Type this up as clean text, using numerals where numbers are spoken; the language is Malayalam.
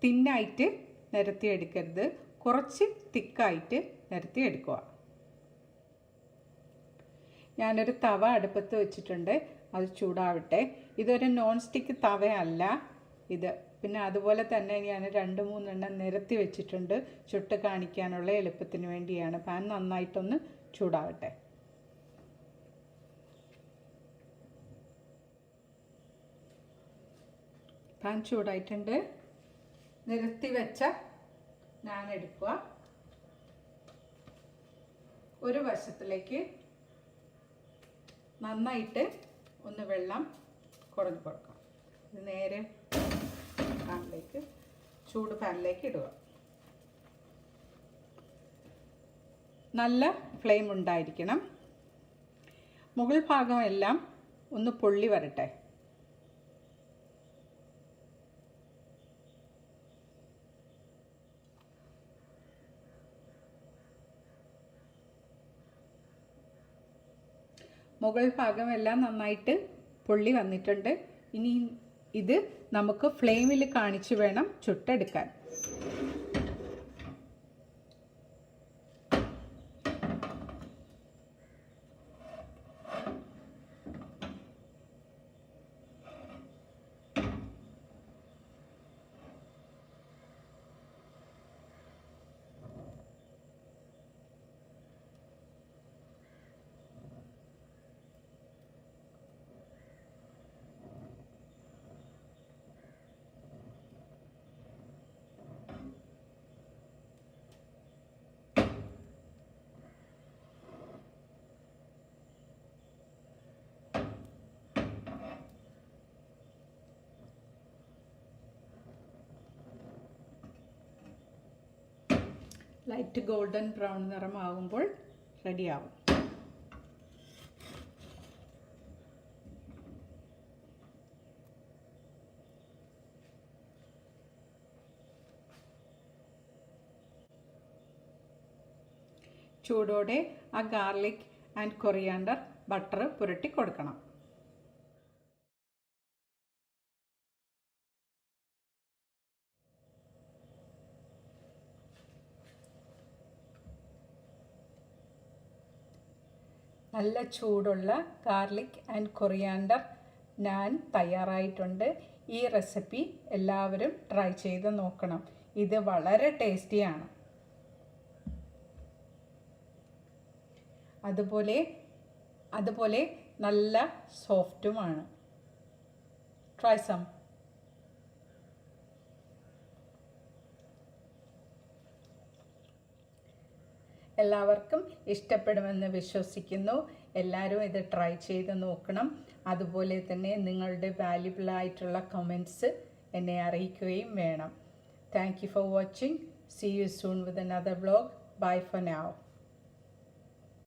തിന്നായിട്ട് നിരത്തിയെടുക്കരുത്, കുറച്ച് തിക്കായിട്ട് നിരത്തിയെടുക്കുക. ഞാനൊരു തവ അടുപ്പത്ത് വെച്ചിട്ടുണ്ട്, അത് ചൂടാവട്ടെ. ഇതൊരു നോൺ സ്റ്റിക്ക് തവയല്ല ഇത്. പിന്നെ അതുപോലെ തന്നെ ഞാൻ 2-3 എണ്ണം നിരത്തി വെച്ചിട്ടുണ്ട്, ചുട്ട് കാണിക്കാനുള്ള എളുപ്പത്തിന് വേണ്ടിയാണ്. പാൻ നന്നായിട്ടൊന്ന് ചൂടാവട്ടെ. പാൻ ചൂടായിട്ടുണ്ട്. നിരത്തി വെച്ച നാൻ എടുക്കുക. ഒരു വശത്തിലേക്ക് നന്നായിട്ട് ഒന്ന് വെള്ളം കുടഞ്ഞു കൊടുക്കാം. ഇത് നേരെ പാനിലേക്ക്, ചൂട് പാനിലേക്ക് ഇടുക. നല്ല ഫ്ലെയിം ഉണ്ടായിരിക്കണം. മുകൾ ഭാഗമെല്ലാം ഒന്ന് പൊള്ളി വരട്ടെ. മുകൾ ഭാഗമെല്ലാം നന്നായിട്ട് പൊള്ളി വന്നിട്ടുണ്ട്. ഇനി ഇത് നമുക്ക് ഫ്ലെയിമിൽ കാണിച്ച് വേണം ചുട്ടെടുക്കാൻ. ലൈറ്റ് ഗോൾഡൻ ബ്രൗൺ നിറമാകുമ്പോൾ റെഡിയാവും. ചൂടോടെ ആ ഗാർലിക് ആൻഡ് കൊറിയാണ്ടർ ബട്ടർ പുരട്ടി കൊടുക്കണം. നല്ല ചൂടുള്ള ഗാർലിക് ആൻഡ് കൊറിയാണ്ടർ നാൻ തയ്യാറായിട്ടുണ്ട്. ഈ റെസിപ്പി എല്ലാവരും ട്രൈ ചെയ്ത് നോക്കണം. ഇത് വളരെ ടേസ്റ്റിയാണ്. അതുപോലെ നല്ല സോഫ്റ്റുമാണ്. Try some. എല്ലാവർക്കും ഇഷ്ടപ്പെടുമെന്ന് വിശ്വസിക്കുന്നു. എല്ലാവരും ഇത് ട്രൈ ചെയ്ത് നോക്കണം. അതുപോലെ തന്നെ നിങ്ങളുടെ വാല്യുബിളായിട്ടുള്ള കമൻറ്റ്സ് എന്നെ അറിയിക്കുകയും വേണം. Thank you for watching. See you soon with another vlog. Bye for now.